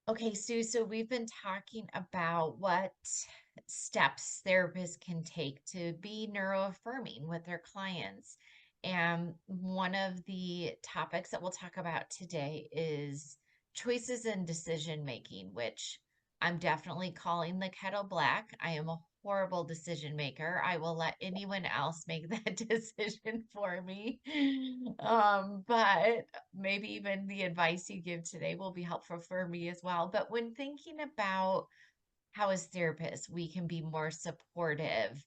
Okay, Sue, so we've been talking about what steps therapists can take to be neuroaffirming with their clients. And one of the topics that we'll talk about today is choices and decision making, which I'm definitely calling the kettle black. I am a horrible decision maker. I will let anyone else make that decision for me. But maybe even the advice you give today will be helpful for me as well. But when thinking about how, as therapists, we can be more supportive,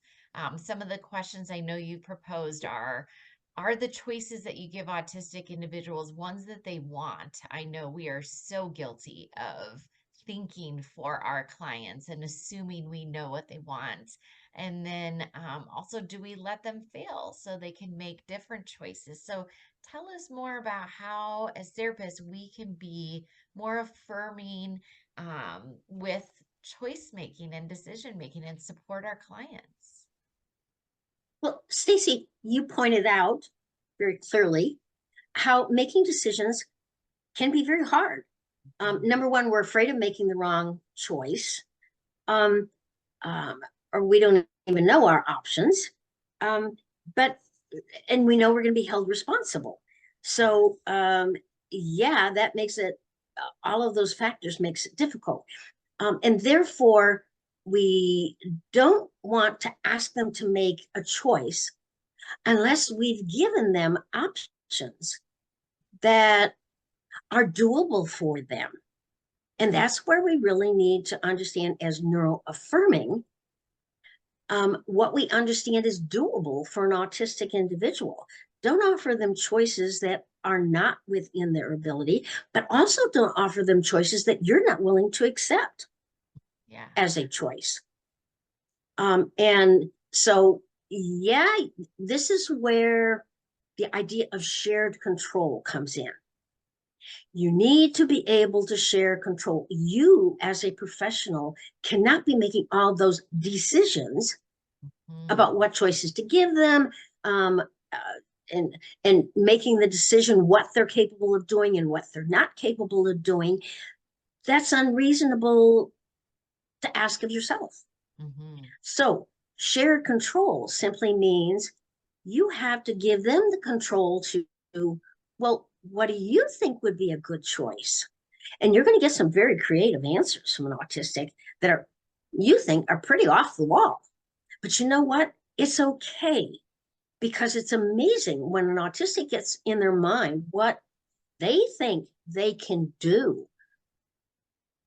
some of the questions I know you proposed are the choices that you give autistic individuals ones that they want? I know we are so guilty of thinking for our clients and assuming we know what they want. And then also, do we let them fail so they can make different choices? So tell us more about how, as therapists, we can be more affirming with choice making and decision making and support our clients. Well, Staci, you pointed out very clearly how making decisions can be very hard. Number one, we're afraid of making the wrong choice, um, um, or we don't even know our options. But and we know we're going to be held responsible. So yeah, that makes it all of those factors makes it difficult, and therefore we don't want to ask them to make a choice unless we've given them options that are doable for them. And that's where we really need to understand as neuroaffirming what we understand is doable for an autistic individual. Don't offer them choices that are not within their ability, but also don't offer them choices that you're not willing to accept Yeah. as a choice. And so, yeah, this is where the idea of shared control comes in. You need to be able to share control. You, as a professional, cannot be making all those decisions about what choices to give them, um, uh, and making the decision what they're capable of doing and what they're not capable of doing. That's unreasonable to ask of yourself. Mm-hmm. So shared control simply means you have to give them the control to, well, what do you think would be a good choice? And you're going to get some very creative answers from an autistic that are, you think, are pretty off the wall. But you know what? It's okay, because it's amazing when an autistic gets in their mind what they think they can do.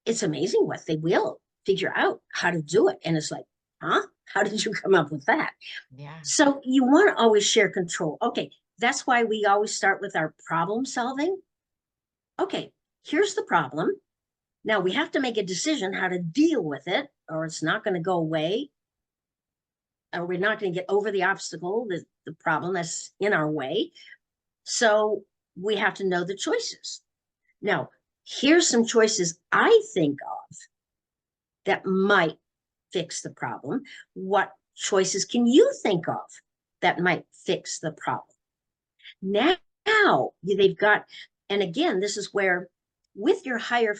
It's amazing what they will figure out how to do it. And it's like, huh? How did you come up with that? Yeah. So you want to always share control. Okay, that's why we always start with our problem solving. Okay, here's the problem. Now we have to make a decision how to deal with it, or it's not going to go away, or we're not going to get over the obstacle, the problem that's in our way. So we have to know the choices. Now, here's some choices I think of that might fix the problem. What choices can you think of that might fix the problem? Now they've got, and again, this is where with your higher,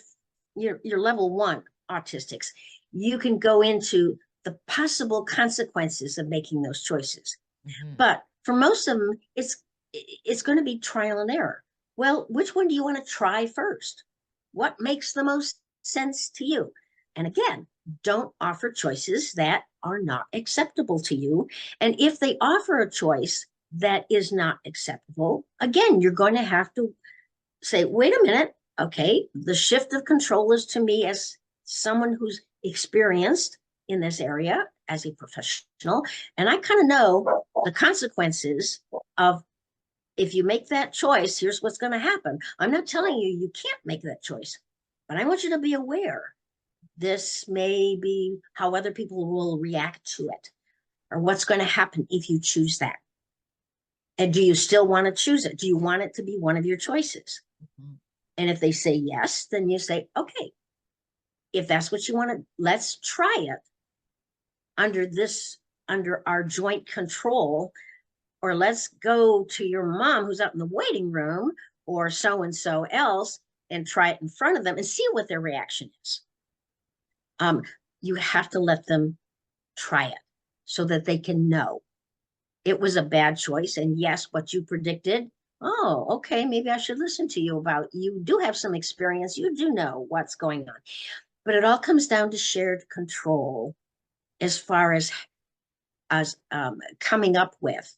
your level one autistics, you can go into the possible consequences of making those choices. Mm-hmm. But for most of them, it's going to be trial and error. Well, which one do you want to try first? What makes the most sense to you? And again, don't offer choices that are not acceptable to you. And if they offer a choice that is not acceptable, again, you're going to have to say, wait a minute, okay, the shift of control is to me as someone who's experienced in this area as a professional. And I kind of know the consequences of if you make that choice, here's what's going to happen. I'm not telling you you can't make that choice, but I want you to be aware. This may be how other people will react to it, or what's going to happen if you choose that. And do you still want to choose it? Do you want it to be one of your choices? Mm-hmm. And if they say yes, then you say, okay, if that's what you want to, let's try it under our joint control, or let's go to your mom who's out in the waiting room or so and so else and try it in front of them and see what their reaction is. Um, you have to let them try it so that they can know it was a bad choice. And yes, what you predicted, oh, okay, maybe I should listen to you about, you do have some experience, you do know what's going on. But it all comes down to shared control as far as coming up with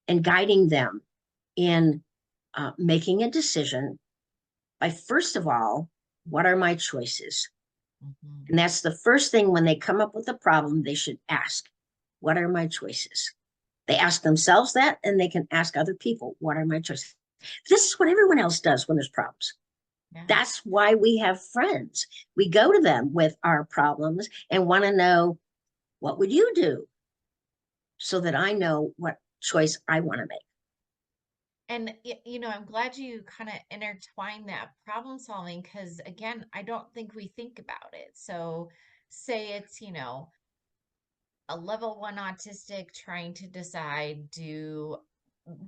and guiding them in making a decision by, first of all, what are my choices? Mhm. And that's the first thing when they come up with a problem, they should ask, what are my choices? They ask themselves that, and they can ask other people, what are my choices? This is what everyone else does when there's problems. Yeah. That's why we have friends. We go to them with our problems and want to know, what would you do? So that I know what choice I want to make. And I'm glad you kind of intertwine that problem solving because again, I don't think we think about it. So say it's, a level one autistic trying to decide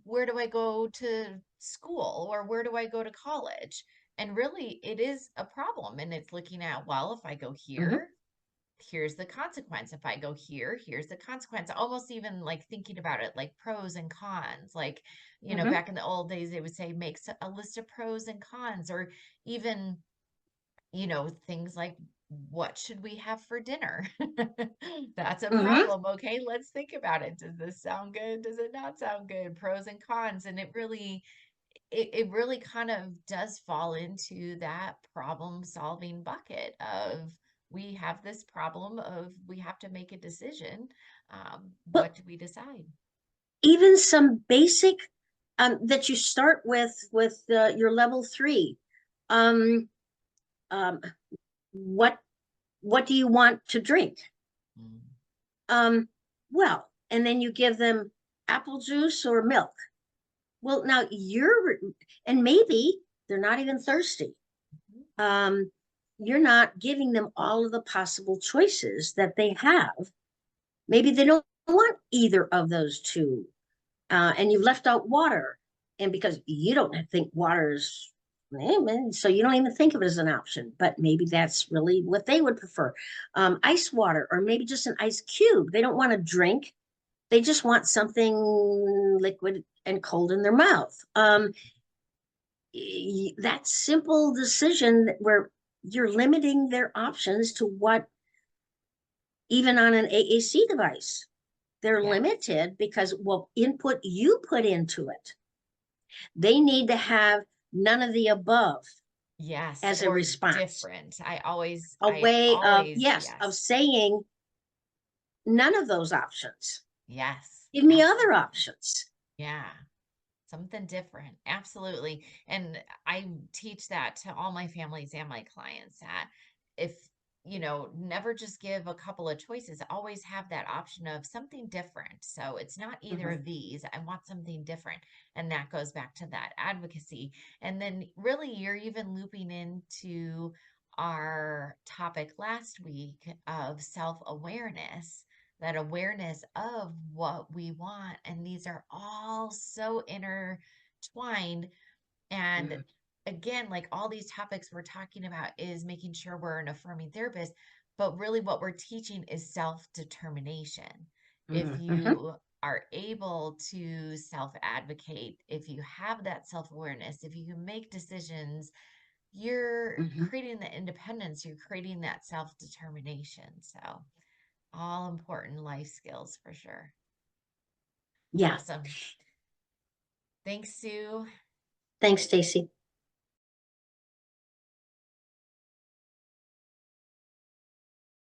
where do I go to school or where do I go to college? And really it is a problem. And it's looking at, well, if I go Mm-hmm, here, here's the consequence. If I go here, here's the consequence. Almost even like thinking about it like pros and cons. Like, mm-hmm, back in the old days, they would say make a list of pros and cons, or even, things like what should we have for dinner? That's a mm-hmm. problem. Okay, let's think about it. Does this sound good? Does it not sound good? Pros and cons. And it really kind of does fall into that problem solving bucket of we have this problem of we have to make a decision. Well, What do we decide? even some basic that you start with your level three. Um, um, what what do you want to drink? Mm, Um, well, and then you give them apple juice or milk. Well, now and maybe they're not even thirsty. mhm. Um, you're not giving them all of the possible choices that they have. Maybe they don't want either of those two, and you've left out water, and because you don't think water is, so you don't even think of it as an option. But maybe that's really what they would prefer, ice water, or maybe just an ice cube. They don't want to drink; they just want something liquid and cold in their mouth. That simple decision where you're limiting their options to what, even on an AAC device, they're Yes. limited because what input you put into it. They need to have none of the above Yes, as a or response. different. I A way of, always, yes, of yes. saying none of those options. Yes, Give me other absolutely. options. Yeah. Something different. Absolutely. And I teach that to all my families and my clients that if, never just give a couple of choices, always have that option of something different. So it's not either Mhm, of these. I want something different. And that goes back to that advocacy. And then really you're even looping into our topic last week of self-awareness, that awareness of what we want. And these are all so intertwined. And mhm, again, like all these topics we're talking about is making sure we're an affirming therapist, but really what we're teaching is self determination. If mhm, mhm, you are able to self advocate, if you have that self awareness, if you can make decisions, you're mhm. creating the independence, you're creating that self determination. So, all important life skills for sure. Yeah. Awesome. Thanks, Sue. Thanks, Staci.